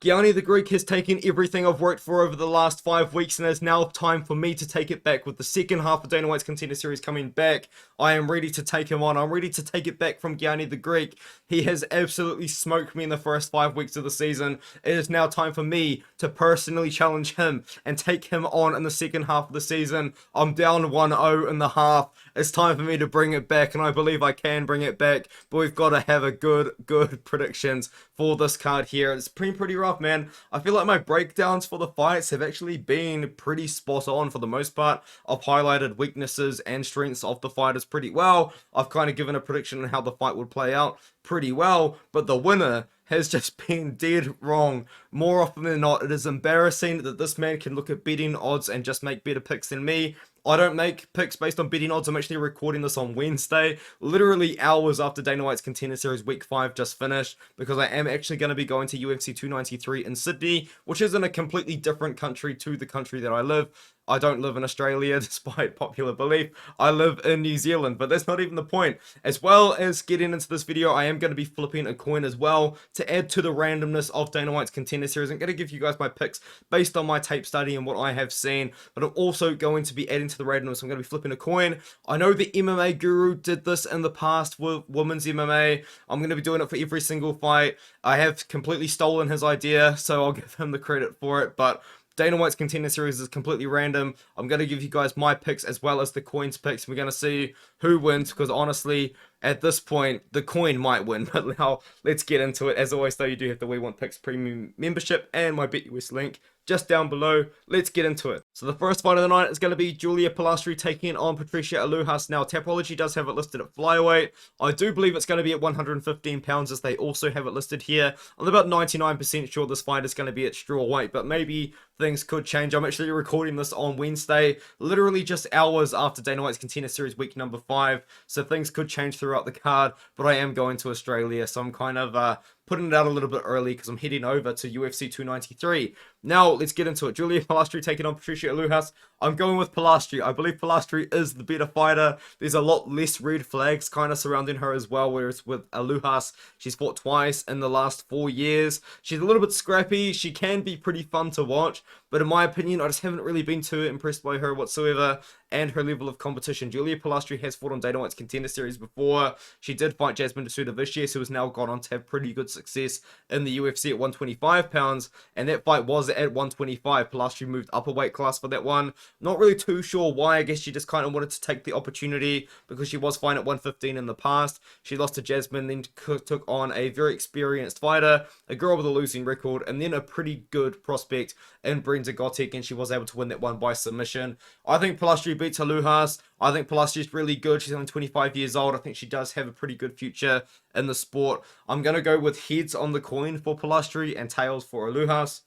Gianni the Greek has taken everything I've worked for over the last 5 weeks, and it's now time for me to take it back. With the second half of Dana White's Contender Series coming back, I am ready to take him on. I'm ready to take it back from Gianni the Greek. He has absolutely smoked me in the first 5 weeks of the season. It is now time for me to personally challenge him and take him on in the second half of the season. I'm down 1-0 in the half. It's time for me to bring it back, and I believe I can bring it back, but we've got to have a good predictions for this card here. It's been pretty rough, man. I feel like my breakdowns for the fights have actually been pretty spot on for the most part. I've highlighted weaknesses and strengths of the fighters pretty well. I've kind of given a prediction on how the fight would play out pretty well, but the winner has just been dead wrong more often than not. It is embarrassing that this man can look at betting odds and just make better picks than me. I don't make picks based on betting odds. I'm actually recording this on Wednesday, literally hours after Dana White's Contender Series Week 5 just finished, because I am actually going to be going to UFC 293 in Sydney, which is in a completely different country to the country that I live. I don't live in Australia, despite popular belief. I live in New Zealand, but that's not even the point. As well as getting into this video, I am going to be flipping a coin as well to add to the randomness of Dana White's Contender Series. I'm going to give you guys my picks based on my tape study and what I have seen, but I'm also going to be adding to the randomness. I'm going to be flipping a coin. I know the MMA Guru did this in the past with women's MMA. I'm going to be doing it for every single fight. I have completely stolen his idea, so I'll give him the credit for it, but Dana White's Contender Series is completely random. I'm going to give you guys my picks as well as the coins picks. We're going to see who wins, because honestly, at this point, the coin might win. But now, let's get into it. As always, though, you do have the We Want Picks Premium membership and my BetUS link just down below. Let's get into it. So the first fight of the night is going to be Julia Polastri taking on Patricia Alujas. Now, Tapology does have it listed at flyweight. I do believe it's going to be at 115 pounds, as they also have it listed here. I'm about 99% sure this fight is going to be at strawweight, but maybe things could change. I'm actually recording this on Wednesday, literally just hours after Dana White's Contender Series week number 5, so things could change throughout the card, but I am going to Australia, so I'm kind of putting it out a little bit early because I'm heading over to UFC 293. Now, let's get into it. Julia Polastri taking on Patricia Alujas. I'm going with Polastri. I believe Polastri is the better fighter. There's a lot less red flags kind of surrounding her as well, whereas with Alujas, she's fought twice in the last 4 years. She's a little bit scrappy. She can be pretty fun to watch, but in my opinion, I just haven't really been too impressed by her whatsoever and her level of competition. Julia Polastri has fought on Dana White's Contender Series before. She did fight Jasmine Desuda this year, who has now gone on to have pretty good success in the UFC at 125 pounds, and that fight was at 125. Polastri moved up a weight class for that one. Not really too sure why. I guess she just kind of wanted to take the opportunity because she was fine at 115 in the past. She lost to Jasmine, then took on a very experienced fighter, a girl with a losing record, and then a pretty good prospect in Brenda Gotek, and she was able to win that one by submission. I think Polastri beats Alujas. I think Polastri's really good. She's only 25 years old. I think she does have a pretty good future in the sport. I'm going to go with heads on the coin for Polastri and tails for Alujas.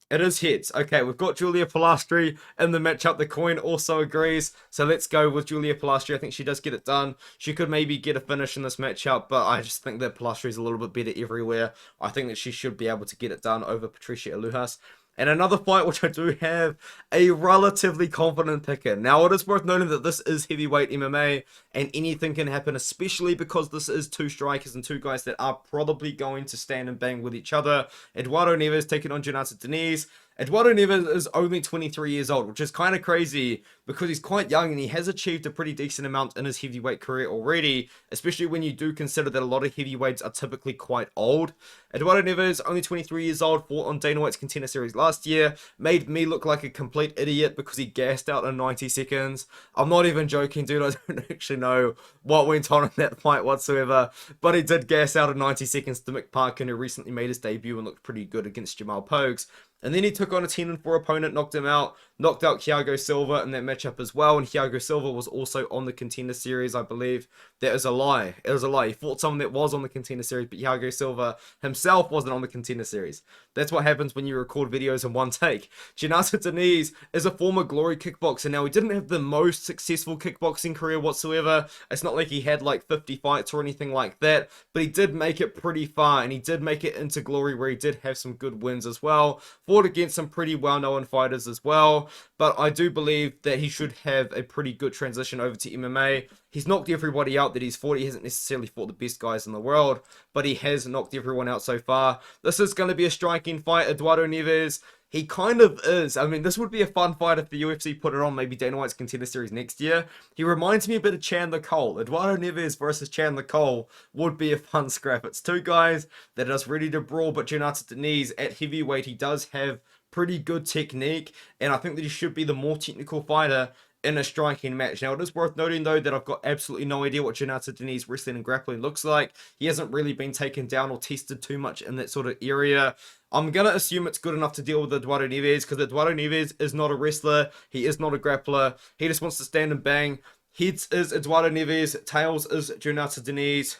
It is heads. Okay, we've got Julia Polastri in the matchup. The coin also agrees. So let's go with Julia Polastri. I think she does get it done. She could maybe get a finish in this matchup, but I just think that Polastri is a little bit better everywhere. I think that she should be able to get it done over Patricia Alujas. And another fight which I do have a relatively confident pick in. Now, it is worth noting that this is heavyweight MMA and anything can happen, especially because this is two strikers and two guys that are probably going to stand and bang with each other. Eduardo Neves taking on Jhonata Diniz. Eduardo Neves is only 23 years old, which is kind of crazy because he's quite young and he has achieved a pretty decent amount in his heavyweight career already, especially when you do consider that a lot of heavyweights are typically quite old. Eduardo Neves, only 23 years old, fought on Dana White's Contender Series last year, made me look like a complete idiot because he gassed out in 90 seconds. I'm not even joking, dude. I don't actually know what went on in that fight whatsoever, but he did gas out in 90 seconds to Mick Parkin, who recently made his debut and looked pretty good against Jamal Pogues. And then he took on a 10-4 opponent, knocked him out, knocked out Thiago Silva in that matchup as well. And Thiago Silva was also on the Contender Series, I believe. That is a lie. It was a lie. He fought someone that was on the Contender Series, but Thiago Silva himself wasn't on the Contender Series. That's what happens when you record videos in one take. Jhonata Diniz is a former Glory kickboxer. Now, he didn't have the most successful kickboxing career whatsoever. It's not like he had like 50 fights or anything like that, but he did make it pretty far, and he did make it into Glory where he did have some good wins as well. fought against some pretty well-known fighters as well, but I do believe that he should have a pretty good transition over to MMA. He's knocked everybody out that he's fought. He hasn't necessarily fought the best guys in the world, but he has knocked everyone out so far. This is going to be a striking fight. Eduardo Neves, he kind of is. I mean, this would be a fun fight if the UFC put it on maybe Dana White's Contender Series next year. He reminds me a bit of Chandler Cole. Eduardo Neves versus Chandler Cole would be a fun scrap. It's two guys that are just ready to brawl, but Jhonata Diniz at heavyweight, he does have pretty good technique, and I think that he should be the more technical fighter in a striking match. Now, it is worth noting, though, that I've got absolutely no idea what Jhonata Diniz wrestling and grappling looks like. He hasn't really been taken down or tested too much in that sort of area. I'm going to assume it's good enough to deal with Eduardo Neves, because Eduardo Neves is not a wrestler. He is not a grappler. He just wants to stand and bang. Heads is Eduardo Neves. Tails is Jhonata Diniz.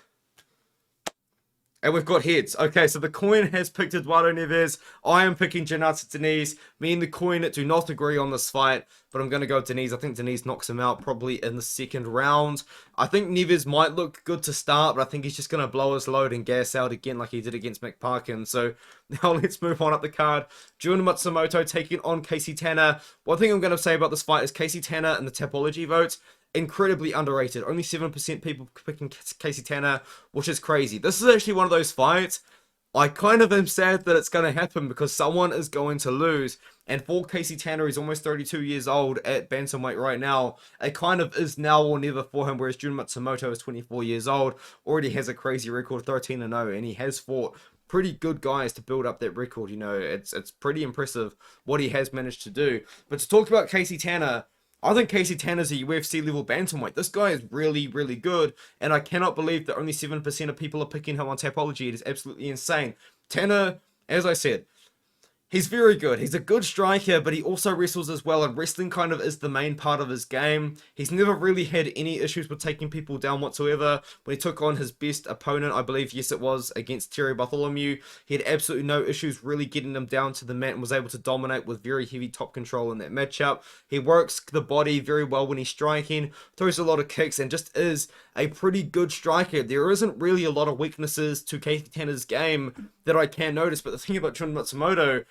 And we've got heads. Okay, so the coin has picked Eduardo Neves. I am picking Jhonata Diniz. Me and the coin do not agree on this fight, but I'm going to go with Diniz. I think Diniz knocks him out probably in the second round. I think Neves might look good to start, but I think he's just going to blow his load and gas out again like he did against McParkin. So now let's move on up the card. Jun Matsumoto taking on Kasey Tanner. One thing I'm going to say about this fight is Kasey Tanner and the Tapology votes, incredibly underrated. Only 7% people picking Kasey Tanner, which is crazy. This is actually one of those fights I kind of am sad that it's going to happen, because someone is going to lose. And for Kasey Tanner, he's almost 32 years old at bantamweight right now. It kind of is now or never for him, whereas Jun Matsumoto is 24 years old, already has a crazy record, 13-0, and he has fought pretty good guys to build up that record. You know, it's pretty impressive what he has managed to do. But to talk about Kasey Tanner, I think Kasey Tanner's a UFC level bantamweight. This guy is really, really good, and I cannot believe that only 7% of people are picking him on Tapology. It is absolutely insane. Tanner, as I said, he's very good. He's a good striker, but he also wrestles as well, and wrestling kind of is the main part of his game. He's never really had any issues with taking people down whatsoever. When he took on his best opponent, I believe, yes it was, against Terry Bartholomew, he had absolutely no issues really getting him down to the mat and was able to dominate with very heavy top control in that matchup. He works the body very well when he's striking, throws a lot of kicks, and just is a pretty good striker. There isn't really a lot of weaknesses to Kasey Tanner's game that I can notice, but the thing about Jun Matsumoto,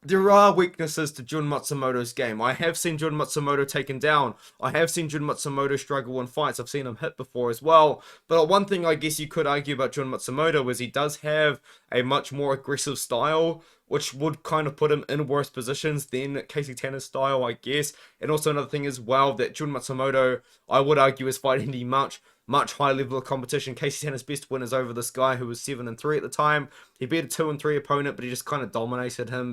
there are weaknesses to Jun Matsumoto's game. I have seen Jun Matsumoto taken down. I have seen Jun Matsumoto struggle in fights. I've seen him hit before as well. But one thing I guess you could argue about Jun Matsumoto is he does have a much more aggressive style, which would kind of put him in worse positions than Kasey Tanner's style, I guess. And also another thing as well, that Jun Matsumoto, I would argue, is fighting the much higher level of competition. Kasey Tanner's best win is over this guy who was 7-3 at the time. He beat a 2-3 opponent, but he just kind of dominated him.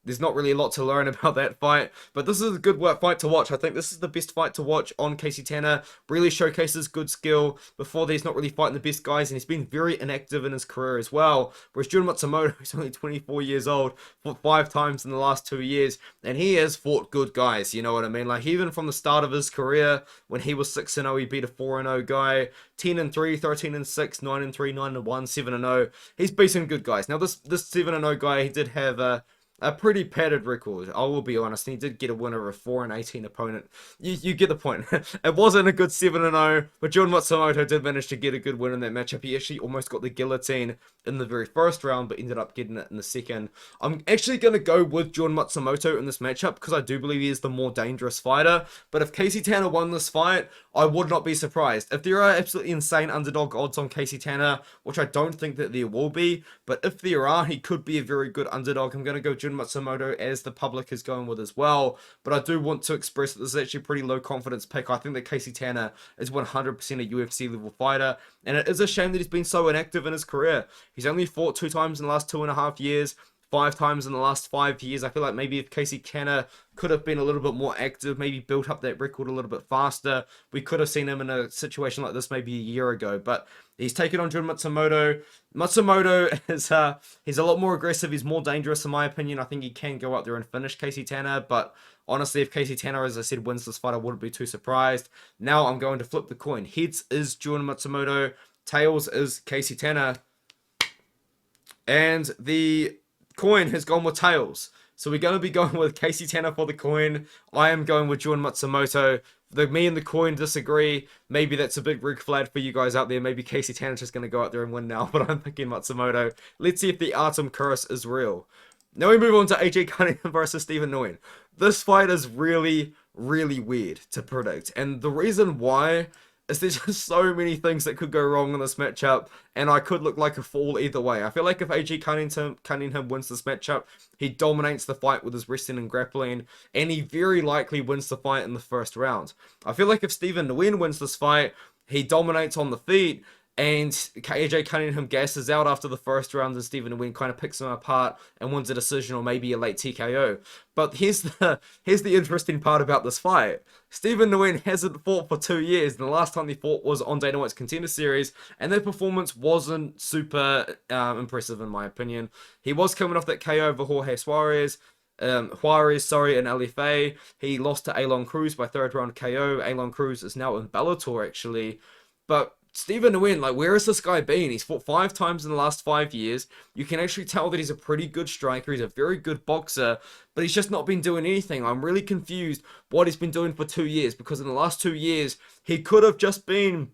There's not really a lot to learn about that fight, but this is a good fight to watch. I think this is the best fight to watch on Kasey Tanner. Really showcases good skill. Before, he's not really fighting the best guys, and he's been very inactive in his career as well. Whereas Jun Matsumoto, who's only 24 years old, fought 5 times in the last 2 years, and he has fought good guys, you know what I mean? Like, even from the start of his career, when he was 6-0, he beat a 4-0 guy, 10-3, 13-6, 9-3, 9-1, 7-0. He's beaten good guys. Now, this 7-0 guy, he did have a pretty padded record, I will be honest. He did get a win over a 4-18 opponent. You get the point. It wasn't a good 7-0, but Jun Matsumoto did manage to get a good win in that matchup. He actually almost got the guillotine in the very first round, but ended up getting it in the second. I'm actually going to go with Jun Matsumoto in this matchup, because I do believe he is the more dangerous fighter. But if Kasey Tanner won this fight, I would not be surprised. If there are absolutely insane underdog odds on Kasey Tanner, which I don't think that there will be, but if there are, he could be a very good underdog. I'm going to go Jun Matsumoto, as the public is going with as well, but I do want to express that this is actually a pretty low confidence pick. I think that Kasey Tanner is 100% a UFC level fighter, and it is a shame that he's been so inactive in his career. He's only fought 2 times in the last 2.5 years, 5 times in the last 5 years. I feel like maybe if Kasey Tanner could have been a little bit more active, maybe built up that record a little bit faster, we could have seen him in a situation like this maybe a year ago. But he's taken on Jun Matsumoto. Matsumoto is he's a lot more aggressive. He's more dangerous in my opinion. I think he can go out there and finish Kasey Tanner. But honestly, if Kasey Tanner, as I said, wins this fight, I wouldn't be too surprised. Now I'm going to flip the coin. Heads is Jun Matsumoto. Tails is Kasey Tanner. And the coin has gone with tails. So we're going to be going with Kasey Tanner for the coin. I am going with Jun Matsumoto. Me and the coin disagree. Maybe that's a big red flag for you guys out there. Maybe Kasey Tanner's just going to go out there and win now, but I'm thinking Matsumoto. Let's see if the Artem curse is real. Now we move on to AJ Cunningham versus Stephen Nguyen. This fight is really, really weird to predict. And the reason why is there's just so many things that could go wrong in this matchup, and I could look like a fool either way. I feel like if AJ Cunningham wins this matchup, he dominates the fight with his wrestling and grappling, and he very likely wins the fight in the first round. I feel like if Stephen Nguyen wins this fight, he dominates on the feet, and AJ Cunningham gasses out after the first round, and Stephen Nguyen kind of picks him apart and wins a decision or maybe a late TKO. But here's the interesting part about this fight. Stephen Nguyen hasn't fought for 2 years, and the last time he fought was on Dana White's Contender Series, and their performance wasn't super impressive in my opinion. He was coming off that KO over Jorge Suarez. In LFA. He lost to Alon Cruz by third round KO. Alon Cruz is now in Bellator actually. But Stephen Nguyen, like, where has this guy been? He's fought 5 times in the last 5 years. You can actually tell that he's a pretty good striker. He's a very good boxer, but he's just not been doing anything. I'm really confused what he's been doing for 2 years, because in the last 2 years, he could have just been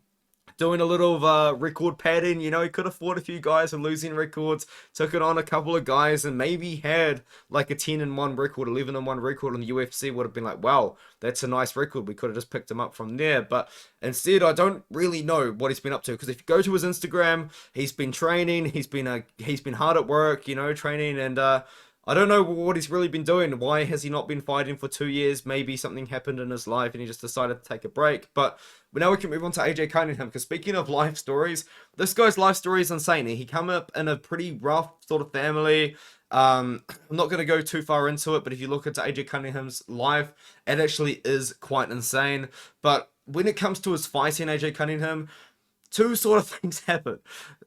doing a little record padding. You know, he could have fought a few guys and losing records, took it on a couple of guys, and maybe had like a 10-1 record, 11-1 record in the UFC. Would have been like, wow, that's a nice record. We could have just picked him up from there. But instead, I don't really know what he's been up to, because if you go to his Instagram, he's been training. He's been hard at work, you know, training, and I don't know what he's really been doing. Why has he not been fighting for 2 years? Maybe something happened in his life and he just decided to take a break. But now we can move on to AJ Cunningham, because speaking of life stories, this guy's life story is insane. He came up in a pretty rough sort of family. I'm not going to go too far into it, but if you look into AJ Cunningham's life, it actually is quite insane. But when it comes to his fighting, AJ Cunningham, 2 sort of things happen.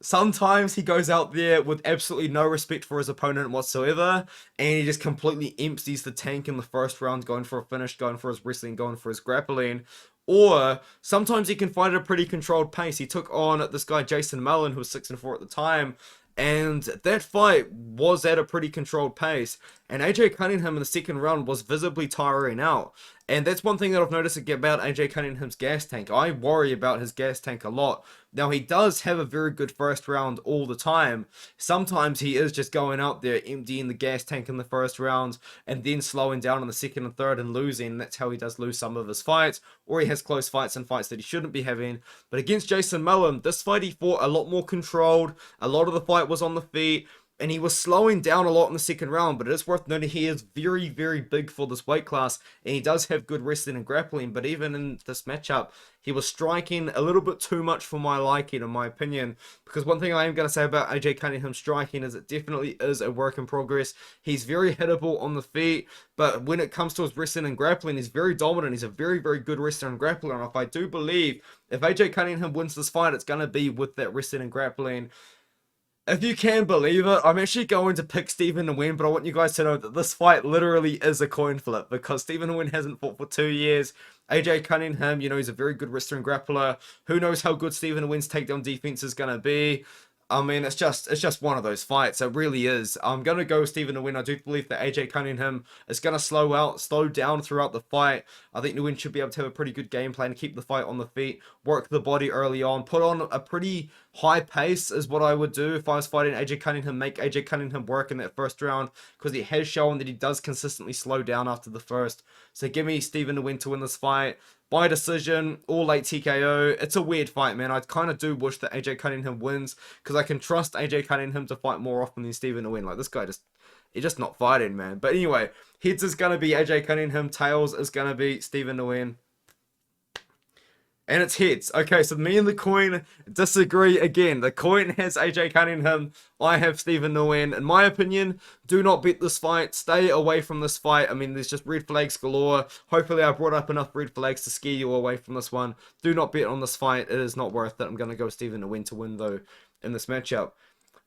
Sometimes he goes out there with absolutely no respect for his opponent whatsoever, and he just completely empties the tank in the first round, going for a finish, going for his wrestling, going for his grappling. Or sometimes he can fight at a pretty controlled pace. He took on this guy Jason Mullen, who was 6-4 at the time, and that fight was at a pretty controlled pace. And AJ Cunningham in the second round was visibly tiring out. And that's one thing that I've noticed about AJ Cunningham's gas tank. I worry about his gas tank a lot. Now, he does have a very good first round all the time. Sometimes he is just going out there, emptying the gas tank in the first round, and then slowing down in the second and third and losing. That's how he does lose some of his fights. Or he has close fights and fights that he shouldn't be having. But against Jason Mullen, this fight he fought a lot more controlled. A lot of the fight was on the feet, and he was slowing down a lot in the second round. But it is worth noting he is very, very big for this weight class, and he does have good wrestling and grappling. But even in this matchup, he was striking a little bit too much for my liking, in my opinion. Because one thing I am going to say about AJ Cunningham striking is it definitely is a work in progress. He's very hittable on the feet, but when it comes to his wrestling and grappling, he's very dominant. He's a very, very good wrestler and grappler. And if I do believe if AJ Cunningham wins this fight, it's going to be with that wrestling and grappling. If you can believe it, I'm actually going to pick Stephen Nguyen, but I want you guys to know that this fight literally is a coin flip, because Stephen Nguyen hasn't fought for 2 years. AJ Cunningham, you know, he's a very good wrestler and grappler. Who knows how good Stephen Nguyen's takedown defense is going to be. I mean, it's just one of those fights. It really is. I'm going to go with Stephen Nguyen. I do believe that AJ Cunningham is going to slow down throughout the fight. I think Nguyen should be able to have a pretty good game plan, keep the fight on the feet, work the body early on, put on a pretty high pace is what I would do if I was fighting AJ Cunningham, make AJ Cunningham work in that first round, because he has shown that he does consistently slow down after the first. So give me Stephen Nguyen to win this fight by decision or late TKO. It's a weird fight, man. I kind of do wish that AJ Cunningham wins, because I can trust AJ Cunningham to fight more often than Stephen Nguyen. Like, this guy he's just not fighting, man. But anyway, heads is going to be AJ Cunningham, tails is going to be Stephen Nguyen. And it's heads. Okay, so me and the coin disagree again. The coin has AJ Cunningham. I have Stephen Nguyen. In my opinion, do not bet this fight. Stay away from this fight. I mean, there's just red flags galore. Hopefully, I brought up enough red flags to scare you away from this one. Do not bet on this fight. It is not worth it. I'm going to go with Stephen Nguyen to win, though, in this matchup.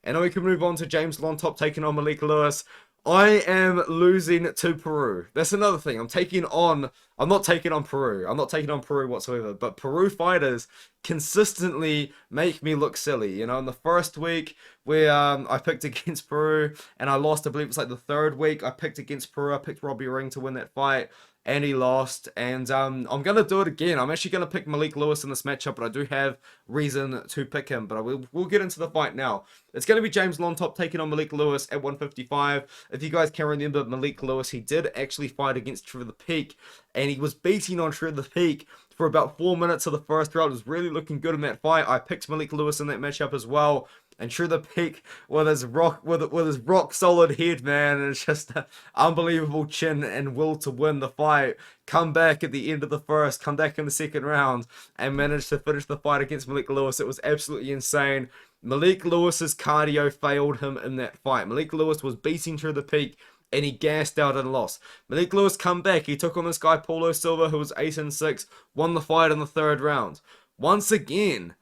And now we can move on to James Llontop taking on Malik Lewis. I am losing to Peru. That's another thing. I'm not taking on Peru. I'm not taking on Peru whatsoever. But Peru fighters consistently make me look silly. You know, in the first week where I picked against Peru and I lost, I believe it's like the third week I picked against Peru. I picked Robbie Ring to win that fight. and he lost. And I'm gonna do it again. I'm actually gonna pick Malik Lewis in this matchup, but I do have reason to pick him. But we'll get into the fight now. It's gonna be James Llontop taking on Malik Lewis at 155. If you guys can remember, Malik Lewis, he did actually fight against Trevor the Peak, and he was beating on Trevor the Peak for about 4 minutes of the first round. It was really looking good in that fight. I picked Malik Lewis in that matchup as well. And Trevor the Peak with his rock solid head, man, and it's just an unbelievable chin and will to win the fight. Come back at the end of the first, come back in the second round, and managed to finish the fight against Malik Lewis. It was absolutely insane. Malik Lewis's cardio failed him in that fight. Malik Lewis was beating Trevor the Peak, and he gassed out and lost. Malik Lewis come back. He took on this guy Paulo Silva, who was 8-6, won the fight in the third round. Once again,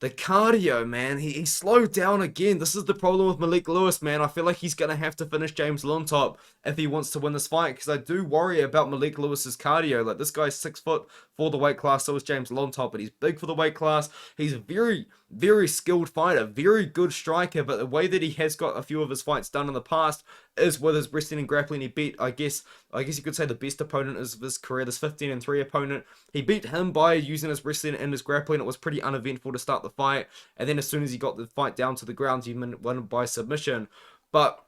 the cardio, man, he slowed down again. This is the problem with Malik Lewis, man. I feel like he's going to have to finish James Llontop if he wants to win this fight, because I do worry about Malik Lewis's cardio. Like, this guy's 6 foot for the weight class, so is James Llontop, but he's big for the weight class. He's a very, very skilled fighter, very good striker, but the way that he has got a few of his fights done in the past is with his wrestling and grappling. He beat, I guess you could say, the best opponent of his career, this 15-3 opponent. He beat him by using his wrestling and his grappling. It was pretty uneventful to start the fight, and then as soon as he got the fight down to the ground, he won by submission. But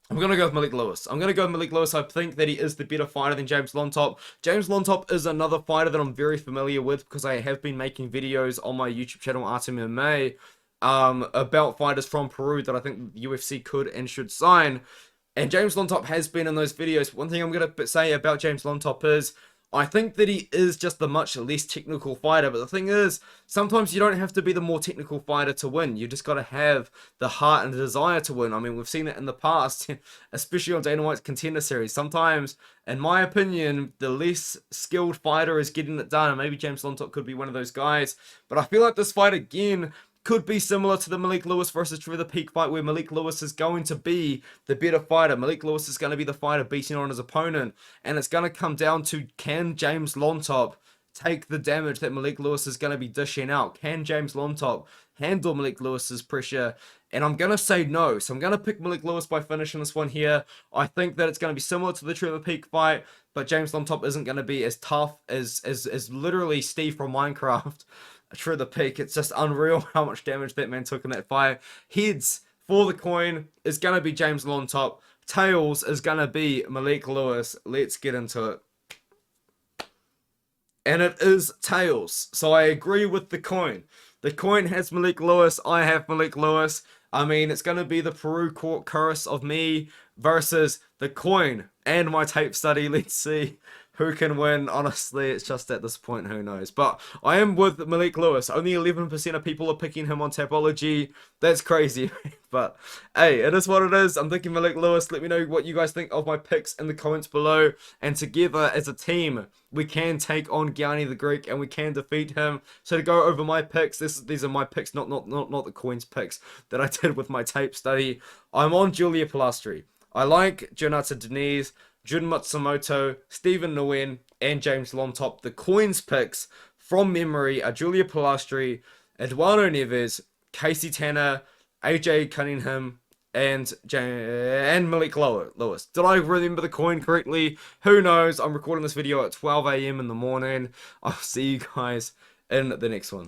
I'm going to go with Malik Lewis. I think that he is the better fighter than James Llontop. James Llontop is another fighter that I'm very familiar with because I have been making videos on my YouTube channel, RTMMA, about fighters from Peru that I think the UFC could and should sign. And James Llontop has been in those videos. One thing I'm going to say about James Llontop is I think that he is just the much less technical fighter. But the thing is, sometimes you don't have to be the more technical fighter to win. You just got to have the heart and the desire to win. I mean, we've seen it in the past, especially on Dana White's Contender series. Sometimes, in my opinion, the less skilled fighter is getting it done. And maybe James Llontop could be one of those guys. But I feel like this fight, again, could be similar to the Malik Lewis versus Trevor the Peak fight, where Malik Lewis is going to be the better fighter. Malik Lewis is going to be the fighter beating on his opponent, and it's going to come down to, can James Llontop take the damage that Malik Lewis is going to be dishing out? Can James Llontop handle Malik Lewis's pressure? And I'm going to say no. So I'm going to pick Malik Lewis by finishing this one here. I think that it's going to be similar to the Trevor Peak fight, but James Llontop isn't going to be as tough as literally Steve from Minecraft. Trevor the Peak. It's just unreal how much damage that man took in that fight. Heads for the coin is going to be James Llontop. Tails is going to be Malik Lewis. Let's get into it. And it is tails. So I agree with the coin. The coin has Malik Lewis. I have Malik Lewis. I mean, it's going to be the Peru court curse of me versus the coin and my tape study. Let's see who can win. Honestly, it's just at this point, who knows. But I am with Malik Lewis. Only 11% of people are picking him on Tapology. That's crazy. But hey, it is what it is. I'm thinking Malik Lewis. Let me know what you guys think of my picks in the comments below. And together as a team, we can take on Nguyen the Greek and we can defeat him. So to go over my picks, these are my picks, not the coins picks that I did with my tape study. I'm on Julia Polastri. I like Jhonata Diniz, Jun Matsumoto, Stephen Nguyen, and James Llontop. The coins picks from memory are Julia Polastri, Eduardo Neves, Kasey Tanner, AJ Cunningham, and Malik Lewis. Did I remember the coin correctly? Who knows? I'm recording this video at 12 AM in the morning. I'll see you guys in the next one.